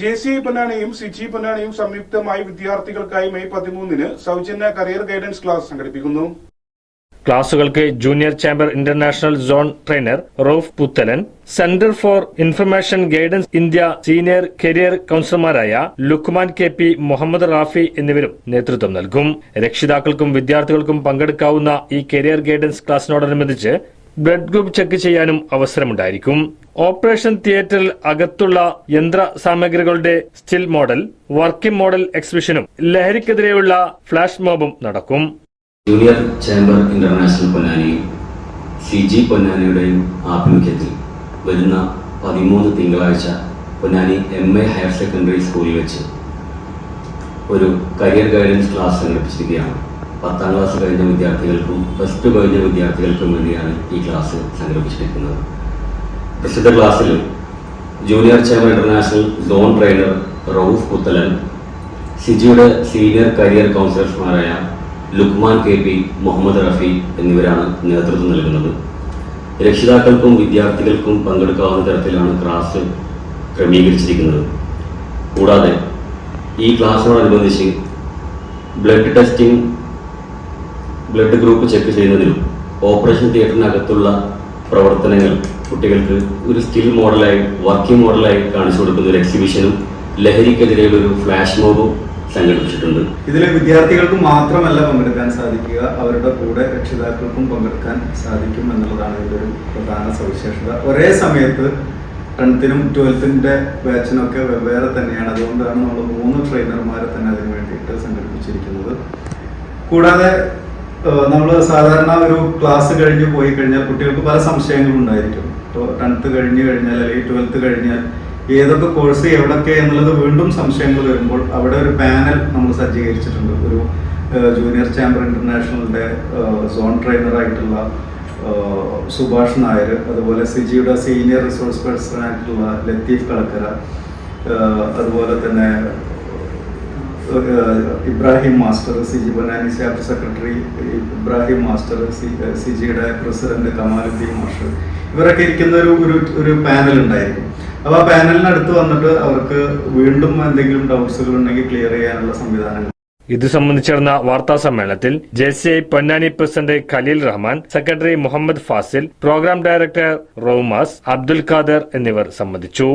JCI പൊന്നാനിയും Siji പൊന്നാനിയും സംയുക്തമായി വിദ്യാർത്ഥികൾക്കായി May 13-ന് സൗജന്യ കരിയർ ഗൈഡൻസ് ക്ലാസ് സംഘടിപ്പിക്കുന്നു. ക്ലാസുകൾക്ക് Junior Chamber International zone trainer Rauf Puthalan, centre for information guidance India senior career കൌൺസിലർമാരായ ലുക്മാൻ KP, മുഹമ്മദ് റാഫി എന്നിവരും നേതൃത്വം നൽകും. രക്ഷിതാക്കൾക്കും വിദ്യാർത്ഥികൾക്കും പങ്കെടുക്കാവുന്ന ഈ കരിയർ ഗൈഡൻസ് ക്ലാസിനോടനുബന്ധിച്ച് ബ്ലഡ് ഗ്രൂപ്പ് ചെക്ക് ചെയ്യാനും അവസരമുണ്ടായിരിക്കും. ഓപ്പറേഷൻ തിയേറ്ററിൽ അകത്തുള്ള യന്ത്ര സാമഗ്രികളുടെ സ്റ്റിൽ മോഡൽ, വർക്കിംഗ് മോഡൽ എക്സിബിഷനും ലഹരിക്കെതിരെയുള്ള ഫ്ലാഷ് മോബും നടക്കും. ജൂനിയർ ചേംബർ ഇന്റർനാഷണൽ പൊന്നാനിയും സിജി പൊന്നാനിയുടെയും ആഭിമുഖ്യത്തിൽ വരുന്ന 13 തിങ്കളാഴ്ച പൊന്നാനി MA ഹയർ സെക്കൻഡറി സ്കൂളിൽ വെച്ച് ഒരു കരിയർ ഗൈഡൻസ് ക്ലാസ് സംഘടിപ്പിച്ചിരിക്കുകയാണ്. 10ാം ക്ലാസ് കഴിഞ്ഞ വിദ്യാർത്ഥികൾക്കും +2 കഴിഞ്ഞ വിദ്യാർത്ഥികൾക്കും വേണ്ടിയാണ് ഈ ക്ലാസ് സംഘടിപ്പിച്ചിരിക്കുന്നത്. പ്രസിദ്ധ ക്ലാസ്സിൽ Junior Chamber International zone trainer Rauf Puthalan, സിജിയുടെ സീനിയർ കരിയർ കൗൺസിലർമാരായ ലുക്മാൻ KP, മുഹമ്മദ് റാഫി എന്നിവരാണ് നേതൃത്വം നൽകുന്നത്. രക്ഷിതാക്കൾക്കും വിദ്യാർത്ഥികൾക്കും പങ്കെടുക്കാവുന്ന തരത്തിലാണ് ക്ലാസ് ക്രമീകരിച്ചിരിക്കുന്നത്. കൂടാതെ ഈ ക്ലാസ്സിനോടനുബന്ധിച്ച് blood testing, blood group check ചെയ്യുന്നതിനും ഓപ്പറേഷൻ തിയേറ്ററിനകത്തുള്ള പ്രവർത്തനങ്ങൾ കുട്ടികൾക്ക് ഒരു സ്റ്റിൽ മോഡലായി, വർക്കിംഗ് മോഡലായി കാണിച്ചു കൊടുക്കുന്ന ഒരു എക്സിബിഷനും ലഹരിക്കെതിരെയുള്ള ഒരു ഫ്ലാഷ് മോബും സംഘടിപ്പിച്ചിട്ടുണ്ട്. ഇതിൽ വിദ്യാർത്ഥികൾക്ക് മാത്രമല്ല പങ്കെടുക്കാൻ സാധിക്കുക, അവരുടെ കൂടെ രക്ഷിതാക്കൾക്കും പങ്കെടുക്കാൻ സാധിക്കും എന്നുള്ളതാണ് ഇതിന്റെ ഒരു പ്രധാന സവിശേഷത. ഒരേ സമയത്ത് 10th-നും 12th-ന്റെ ബാച്ചിനൊക്കെ വെവ്വേറെ തന്നെയാണ്. അതുകൊണ്ടാണ് നമ്മൾ 3 ട്രെയിനർമാരെ തന്നെ അതിന് വേണ്ടിയിട്ട് സംഘടിപ്പിച്ചിരിക്കുന്നത്. കൂടാതെ നമ്മൾ സാധാരണ ഒരു ക്ലാസ് കഴിഞ്ഞ് പോയി കഴിഞ്ഞാൽ കുട്ടികൾക്ക് പല സംശയങ്ങളും ഉണ്ടായിരിക്കും. ഇപ്പോൾ 10th കഴിഞ്ഞ് കഴിഞ്ഞാൽ അല്ലെങ്കിൽ 12th കഴിഞ്ഞാൽ ഏതൊക്കെ കോഴ്സ് എവിടൊക്കെ എന്നുള്ളത് വീണ്ടും സംശയങ്ങൾ വരുമ്പോൾ അവിടെ ഒരു പാനൽ നമ്മൾ സജ്ജീകരിച്ചിട്ടുണ്ട്. ഒരു ജൂനിയർ ചേംബർ ഇന്റർനാഷണലിന്റെ സോൺ ട്രെയിനറായിട്ടുള്ള സുഭാഷ് നായർ, അതുപോലെ സിജിയുടെ സീനിയർ റിസോഴ്സ് പേഴ്സൺ ആയിട്ടുള്ള ലത്തീഫ് കളക്കര, അതുപോലെ തന്നെ Ibrahim master, CIGI Ponnani chapter secretary Ibrahim master, സിജിയുടെ പ്രസിഡന്റ് കമാലുദ്ദീൻ മാസ്റ്റർ, ഇവരൊക്കെ ഇരിക്കുന്ന ഒരു പാനൽ ഉണ്ടായിരിക്കും. അപ്പോൾ ആ പാനലിനടുത്ത് വന്നിട്ട് അവർക്ക് വീണ്ടും എന്തെങ്കിലും ഡൗട്ട്സുകൾ ഉണ്ടെങ്കിൽ ക്ലിയർ ചെയ്യാനുള്ള സംവിധാനങ്ങൾ. ഇത് സംബന്ധിച്ച് നടന്ന വാർത്താ സമ്മേളനത്തിൽ JCI Ponnani president Khaleel Rahman, secretary Muhammad Fazil, program director Raumas, Abdul Khader എന്നിവർ സംബന്ധിച്ചു.